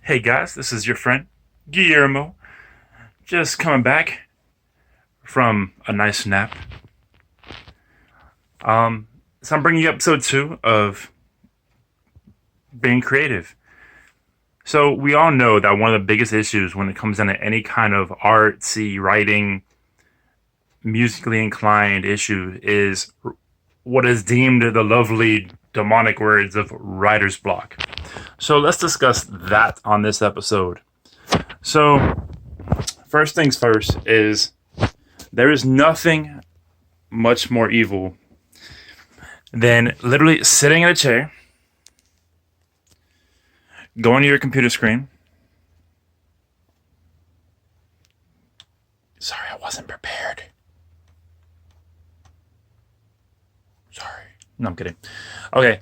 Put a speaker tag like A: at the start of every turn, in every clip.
A: Hey guys, this is your friend Guillermo, just coming back from a nice nap. So I'm bringing you episode 2 of being creative. So we all know that one of the biggest issues when it comes down to any kind of artsy, writing, musically inclined issue is what is deemed the lovely demonic words of writer's block. So let's discuss that on this episode. So first things first is there is nothing much more evil than literally sitting in a chair, going to your computer screen. Sorry, I wasn't prepared. Sorry. No, I'm kidding. Okay.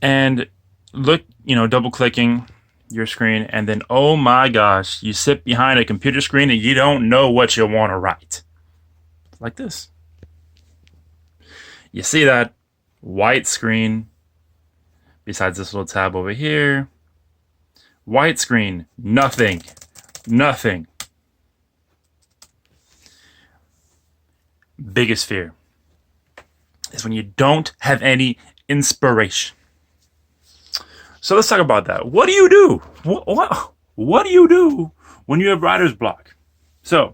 A: And look, double clicking your screen, and then, oh my gosh, you sit behind a computer screen and you don't know what you want to write. Like this. You see that white screen besides this little tab over here. White screen, nothing. Biggest fear is when you don't have any inspiration. So let's talk about that. What do you do? What do you do when you have writer's block? So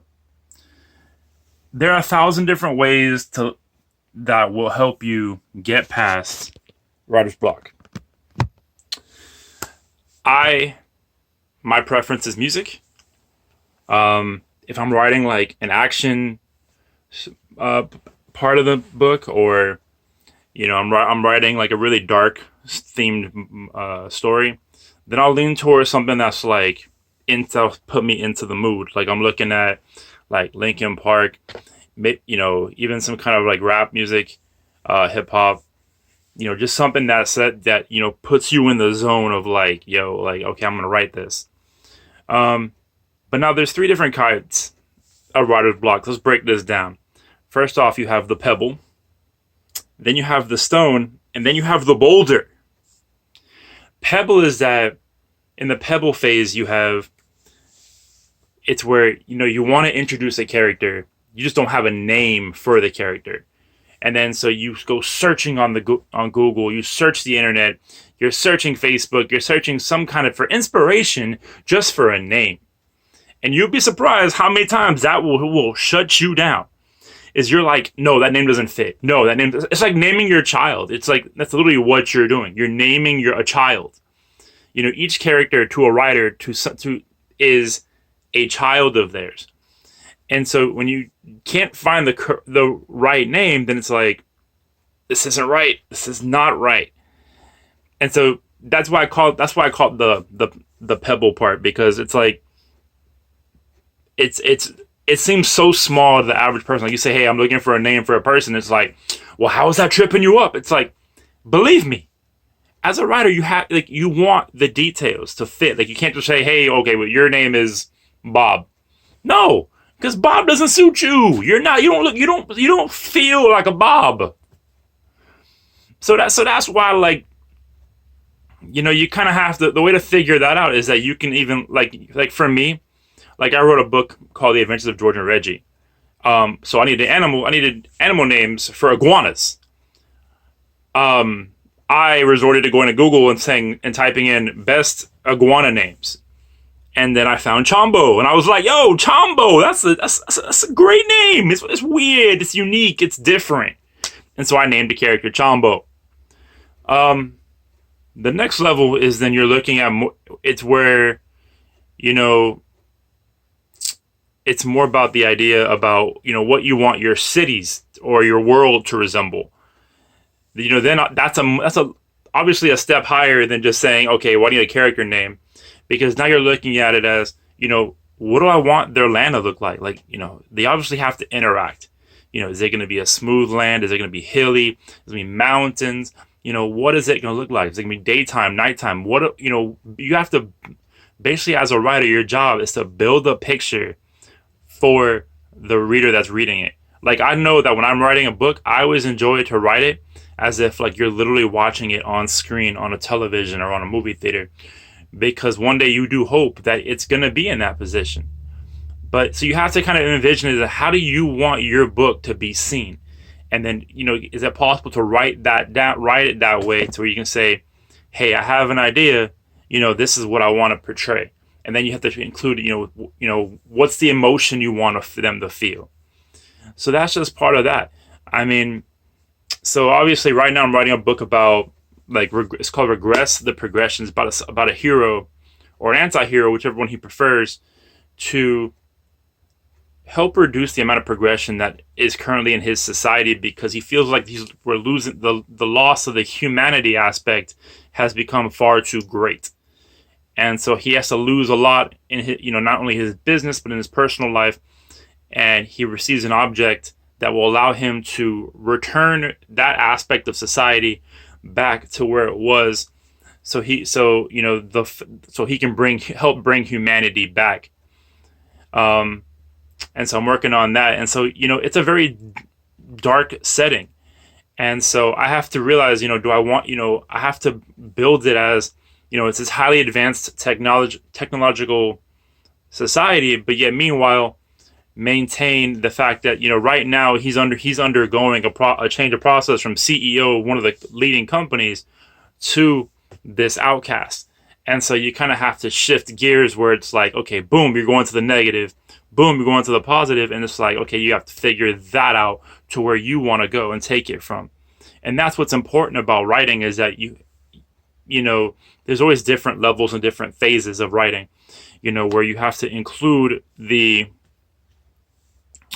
A: there are 1,000 different ways that will help you get past writer's block. My preference is music. If I'm writing like an action part of the book, or I'm writing like a really dark themed story, then I'll lean towards something that's like put me into the mood. Like I'm looking at like Linkin Park, even some kind of like rap music, hip hop. Just something that puts you in the zone of like, okay, I'm gonna write this. But now there's 3 different kinds of writer's block. Let's break this down. First off, you have the pebble, then you have the stone, and then you have the boulder. Pebble is that in the pebble phase it's where you want to introduce a character, you just don't have a name for the character. And then so you go searching on Google, you search the internet, you're searching Facebook, you're searching some kind of for inspiration just for a name. And you'll be surprised how many times that will shut you down. Is you're like, no, that name doesn't fit. No, that name. It's like naming your child. It's like that's literally what you're doing. You're naming a child. Each character to a writer to is a child of theirs. And so when you can't find the right name, then it's like, this isn't right. This is not right. And so that's why I call it the pebble part, because it's like it seems so small to the average person. Like you say, hey, I'm looking for a name for a person. It's like, well, how is that tripping you up? It's like, believe me, as a writer, you want the details to fit. Like you can't just say, hey, okay, well, your name is Bob. No, because Bob doesn't suit you. You don't feel like a Bob. So that's why, like, you kind of have to. The way to figure that out is that you can even like for me. Like I wrote a book called The Adventures of George and Reggie. So I needed animal names for iguanas. I resorted to going to Google and typing in best iguana names. And then I found Chombo, and I was like, yo, Chombo, that's a great name. It's weird, it's unique, it's different. And so I named the character Chombo. The next level is then you're looking at it's where, it's more about the idea about, what you want your cities or your world to resemble. Then that's obviously a step higher than just saying, okay, what do you need a character name? Because now you're looking at it as, what do I want their land to look like? Like, they obviously have to interact. Is it going to be a smooth land? Is it going to be hilly? Is it going to be mountains? What is it going to look like? Is it going to be daytime, nighttime? You have to, basically as a writer, your job is to build a picture for the reader that's reading it. Like I know that when I'm writing a book, I always enjoy to write it as if like you're literally watching it on screen on a television or on a movie theater, because one day you do hope that it's going to be in that position. But so you have to kind of envision it, how do you want your book to be seen? And then, is it possible to write it that way to where you can say, hey, I have an idea, this is what I want to portray. And then you have to include, what's the emotion you want them to feel. So that's just part of that. I mean, so obviously right now I'm writing a book about, like, it's called Regress the Progression. It's about a hero or an anti-hero, whichever one he prefers, to help reduce the amount of progression that is currently in his society, because he feels like we're losing the loss of the humanity aspect has become far too great. And so he has to lose a lot in his, not only his business, but in his personal life. And he receives an object that will allow him to return that aspect of society back to where it was. So he can help bring humanity back. And so I'm working on that. And so, it's a very dark setting. And so I have to realize, I have to build it as, it's this highly advanced technological society, but yet meanwhile maintain the fact that, right now he's undergoing a change of process from CEO of one of the leading companies to this outcast. And so you kind of have to shift gears where it's like, okay, boom, you're going to the negative, boom, you're going to the positive, and it's like, okay, you have to figure that out to where you want to go and take it from. And that's what's important about writing, is that there's always different levels and different phases of writing, where you have to include the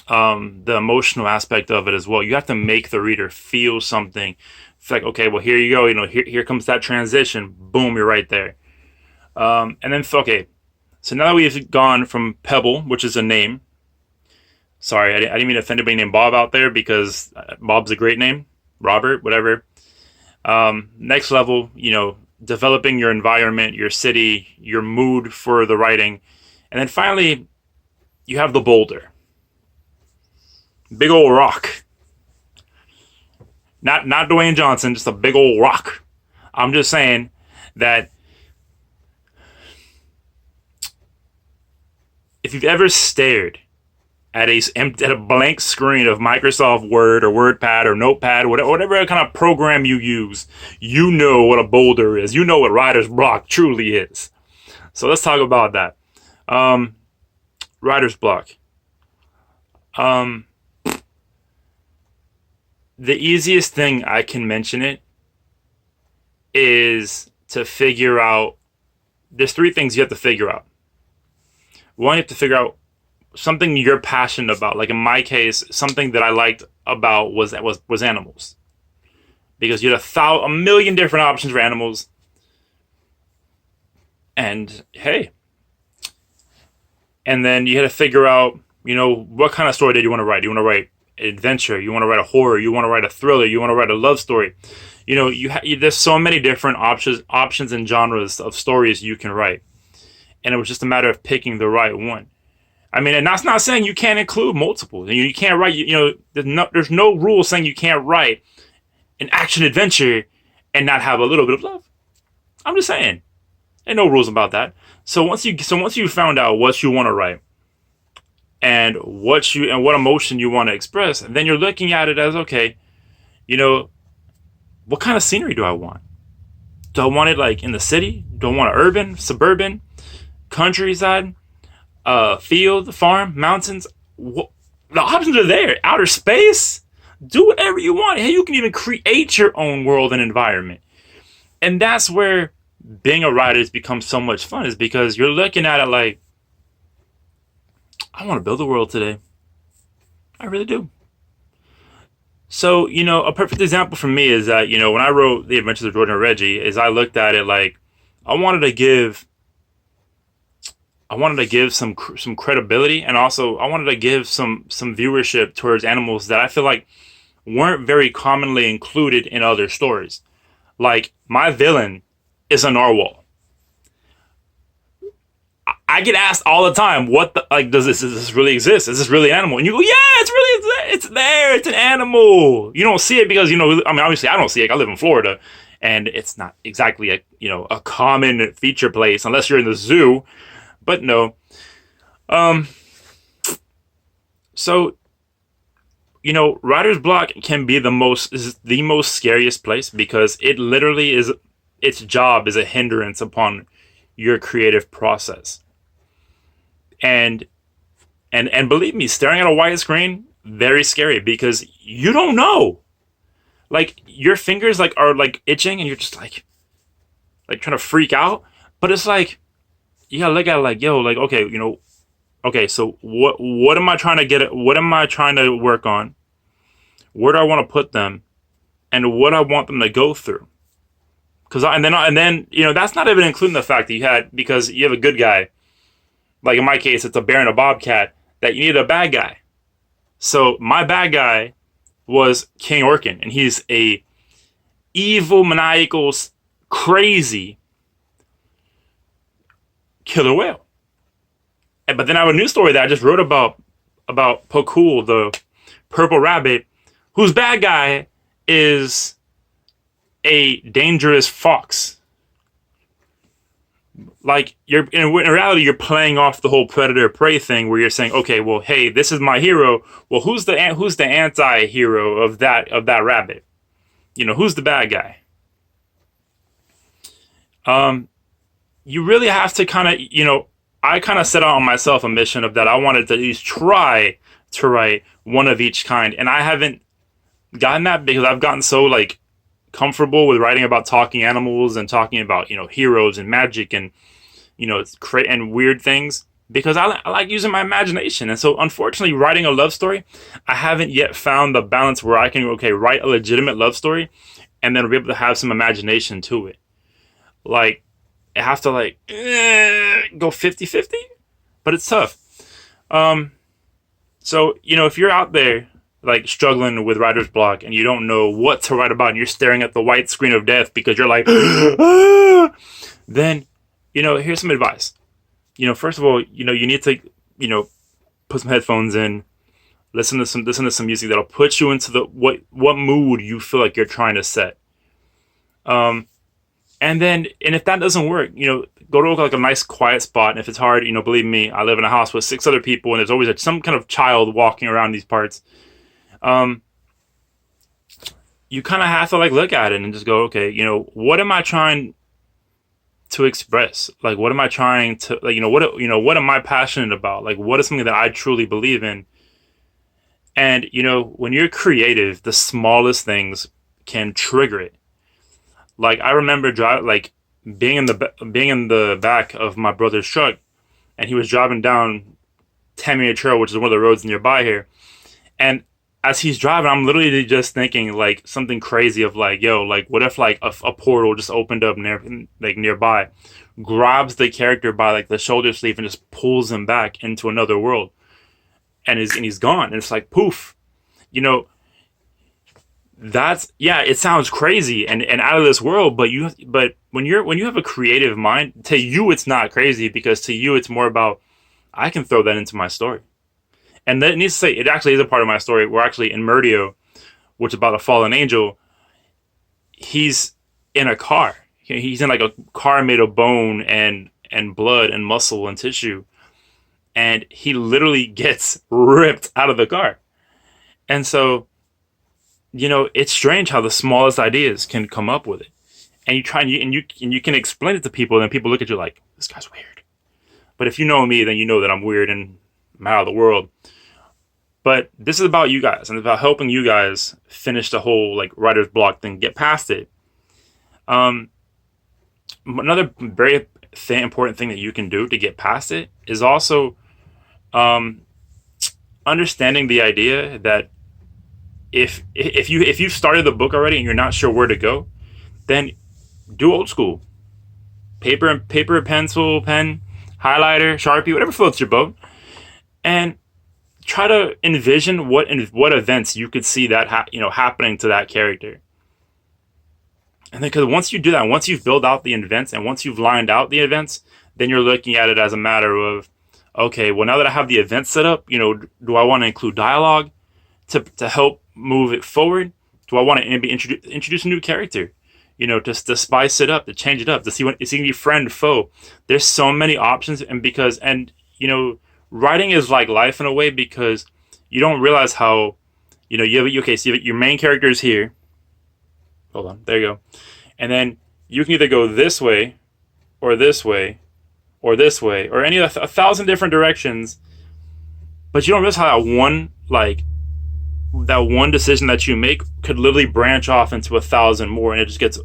A: emotional aspect of it as well. You have to make the reader feel something. It's like, okay, well, here you go, here comes that transition, boom, you're right there. And then, okay, so now that we've gone from Pebble, which is a name, sorry, I didn't mean to offend anybody named Bob out there, because Bob's a great name, Robert, whatever. Next level, developing your environment, your city, your mood for the writing. And then finally, you have the boulder. Big old rock. Not Dwayne Johnson, just a big old rock. I'm just saying that if you've ever stared at a blank screen of Microsoft Word or WordPad or Notepad, whatever kind of program you use, you know what a boulder is. You know what writer's block truly is. So let's talk about that. Writer's block. The easiest thing I can mention it is to figure out, there's three things you have to figure out. One, you have to figure out something you're passionate about. Like in my case, something that I liked about was animals, because you had a million different options for animals. And hey, and then you had to figure out, what kind of story did you want to write? Do you want to write adventure? You want to write a horror? You want to write a thriller? You want to write a love story? There's so many different options and genres of stories you can write, and it was just a matter of picking the right one. I mean, and that's not saying you can't include multiple. You can't write, there's no rule saying you can't write an action adventure and not have a little bit of love. I'm just saying, ain't no rules about that. So once you found out what you want to write and what emotion you want to express, then you're looking at it as, okay, what kind of scenery do I want? Do I want it like in the city? Do I want it urban, suburban, countryside? Field, farm, mountains? The options are there. Outer space? Do whatever you want. Hey, you can even create your own world and environment. And that's where being a writer has become so much fun, is because you're looking at it like, I want to build a world today. I really do. So, a perfect example for me is that, when I wrote The Adventures of Jordan and Reggie, is I looked at it like, I wanted to give some credibility, and also I wanted to give some viewership towards animals that I feel like weren't very commonly included in other stories. Like, my villain is a narwhal. I get asked all the time, does this really exist? Is this really an animal? And you go, yeah, it's there. It's an animal. You don't see it because, obviously I don't see it. I live in Florida, and it's not exactly a common feature place unless you're in the zoo. But no, um, so writer's block can be the most scariest place because it literally is its job is a hindrance upon your creative process. And and believe me, staring at a white screen, very scary because you don't know. Like your fingers are like itching and you're just like trying to freak out. But it's like you gotta look at it like, yo, like okay, okay, so what am I trying to get at? What am I trying to work on? Where do I want to put them? And what I want them to go through? And then that's not even including the fact that because you have a good guy. Like in my case, it's a bear and a bobcat that you need a bad guy. So my bad guy was King Orkin, and he's a evil, maniacal, crazy killer whale. But then I have a new story that I just wrote about Pokul, the purple rabbit, whose bad guy is a dangerous fox. Like in reality, you're playing off the whole predator prey thing, where you're saying, okay, well, hey, this is my hero. Well, who's the anti-hero of that rabbit? Who's the bad guy? You really have to kind of I kind of set out on myself a mission of that I wanted to at least try to write one of each kind, and I haven't gotten that because I've gotten so comfortable with writing about talking animals and talking about heroes and magic and and weird things because I like using my imagination. And so unfortunately, writing a love story, I haven't yet found the balance where I can write a legitimate love story and then be able to have some imagination to it. Like I have to go 50-50, but it's tough. So if you're out there struggling with writer's block and you don't know what to write about and you're staring at the white screen of death because you're like, ah, then, here's some advice. First of all, you need to, put some headphones in, listen to some music that'll put you into the what mood you feel like you're trying to set. And if that doesn't work, go to a nice quiet spot. And if it's hard, believe me, I live in a house with 6 other people and there's always some kind of child walking around these parts. You kind of have to look at it and just go, okay, what am I trying to express? What am I trying to, what am I passionate about? What is something that I truly believe in? And, when you're creative, the smallest things can trigger it. I remember being in the back of my brother's truck and he was driving down Tamiya Trail, which is one of the roads nearby here. And as he's driving, I'm literally just thinking something crazy of yo, what if a portal just opened up nearby, grabs the character by the shoulder sleeve and just pulls him back into another world, and he's gone, and it's poof, that's it sounds crazy and out of this world, but when you have a creative mind, to you it's not crazy because to you it's more about I can throw that into my story. And that needs to say, it actually is a part of my story. We're actually in Murdio, which is about a fallen angel. He's in a car. He's in a car made of bone and blood and muscle and tissue. And he literally gets ripped out of the car. And so, it's strange how the smallest ideas can come up with it. And you try and you can explain it to people, and then people look at you like, this guy's weird. But if you know me, then you know that I'm weird and I'm out of the world. But this is about you guys, and it's about helping you guys finish the whole writer's block thing, get past it. Another very important thing that you can do to get past it is also understanding the idea that if you've started the book already and you're not sure where to go, then do old school. Paper, pencil, pen, highlighter, Sharpie, whatever floats your boat, and try to envision what events you could see that happening to that character. And then, because once you do that, once you've built out the events and once you've lined out the events, then you're looking at it as a matter of, okay, well, now that I have the event set up, do I want to include dialogue to help move it forward? Do I want to introduce a new character? just to spice it up, to change it up, to see what it's going to be friend, foe. There's so many options, writing is like life in a way, because you don't realize how, so you have your main character is here. Hold on, there you go. And then you can either go this way, or this way, or this way, or any of a thousand different directions. But you don't realize how that one decision that you make could literally branch off into 1,000 more, and it just.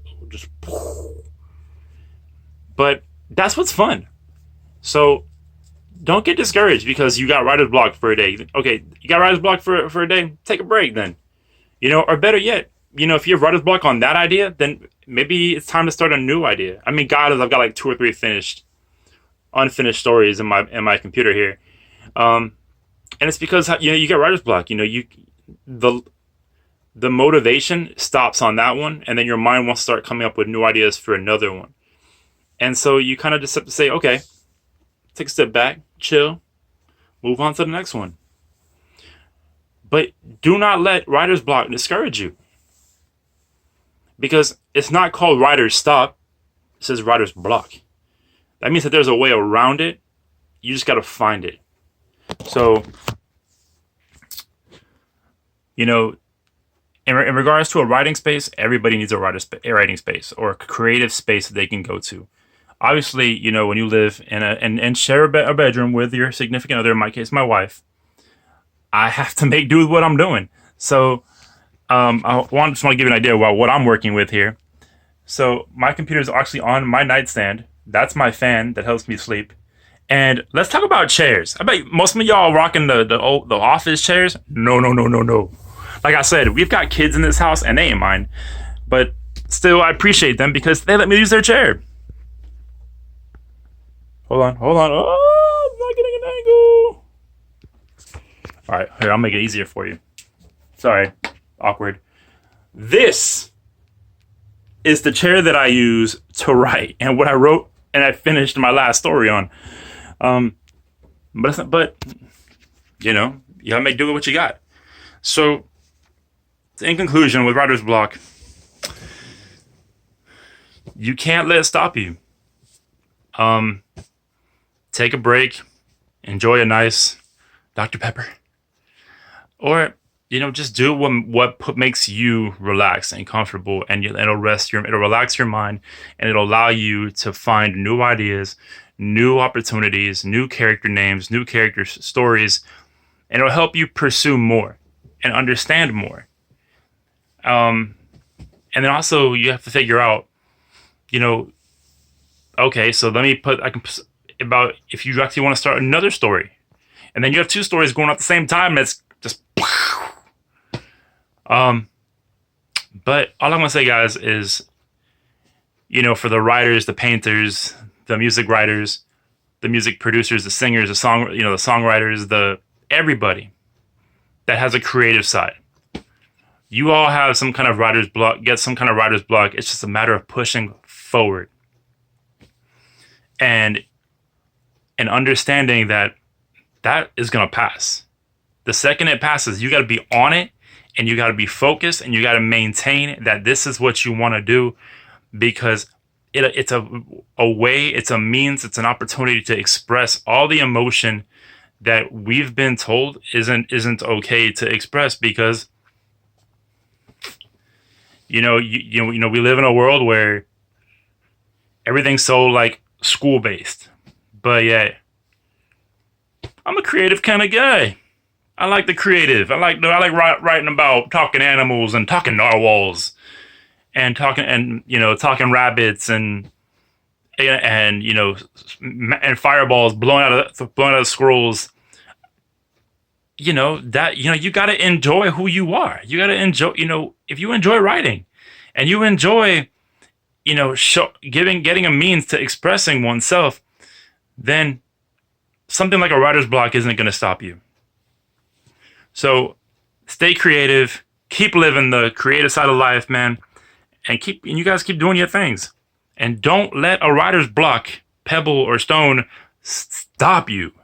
A: But that's what's fun. So don't get discouraged because you got writer's block for a day. Okay, you got writer's block for a day. Take a break then. Or better yet, if you have writer's block on that idea, then maybe it's time to start a new idea. I mean, God, I've got like 2 or 3 unfinished stories in my computer here, and it's because you get writer's block. The motivation stops on that one, and then your mind wants to start coming up with new ideas for another one. And so you kind of just have to say, okay, take a step back, chill, move on to the next one. But do not let writer's block discourage you, because it's not called writer's stop. It says writer's block. That means that there's a way around it. You just got to find it. So, in regards to a writing space, everybody needs a writing space or a creative space that they can go to. Obviously, when you live and share a bedroom with your significant other, in my case, my wife, I have to make do with what I'm doing. So, I just want to give you an idea about what I'm working with here. So, my computer is actually on my nightstand. That's my fan that helps me sleep. And let's talk about chairs. I bet most of y'all rocking the office chairs. No. Like I said, we've got kids in this house and they ain't mine. But still, I appreciate them because they let me use their chair. Hold on. Oh, I'm not getting an angle. All right, here, I'll make it easier for you. Sorry, awkward. This is the chair that I use to write and what I wrote and I finished my last story on. But you gotta make do with what you got. So, in conclusion, with writer's block, you can't let it stop you. Take a break, enjoy a nice Dr. Pepper, or just do what makes you relaxed and comfortable, and it'll relax your mind, and it'll allow you to find new ideas, new opportunities, new character names, new character stories, and it'll help you pursue more and understand more. And then also you have to figure out, okay, so about if you actually want to start another story, and then you have 2 stories going at the same time. It's just, but all I'm gonna say, guys, is, for the writers, the painters, the music writers, the music producers, the singers, the songwriters, everybody that has a creative side. You all have some kind of writer's block, get some kind of writer's block. It's just a matter of pushing forward and understanding that is going to pass. The second it passes, you got to be on it, and you got to be focused, and you got to maintain that this is what you want to do, because it's a way, it's a means, it's an opportunity to express all the emotion that we've been told isn't okay to express, because we live in a world where everything's so like school based, but yeah, I'm a creative kind of guy. I like the creative. I like writing about talking animals and talking narwhals and talking rabbits and fireballs blowing out of squirrels. You got to enjoy who you are. You got to enjoy, if you enjoy writing and you enjoy, getting a means to expressing oneself, then something like a writer's block isn't going to stop you. So stay creative, keep living the creative side of life, man, and you guys keep doing your things, and don't let a writer's block, pebble or stone, stop you.